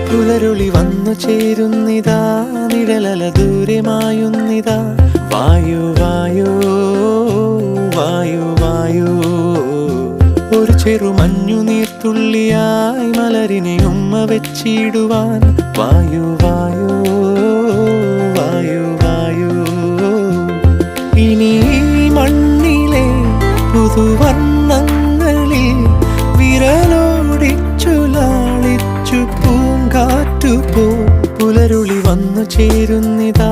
പുലരുളി വന്നു ചേരുന്നിതാ, നിഴലല ദൂരെ മായുന്നിതാ. വായു വായു വായു വായു, ഒരു ചെറു മഞ്ഞു നീർത്തുള്ളിയായി മലരിനെ ഉമ്മ വെച്ചിടുവാൻ. വായു വായു വായു വായു, ഇനി മണ്ണിലെ പുതുവർണ്ണങ്ങളിൽ വിരലോടിച്ചു ലാളിച്ചു പൂങ്കാറ്റുപോ. പുലരുളി വന്നു ചേരുന്നിതാ,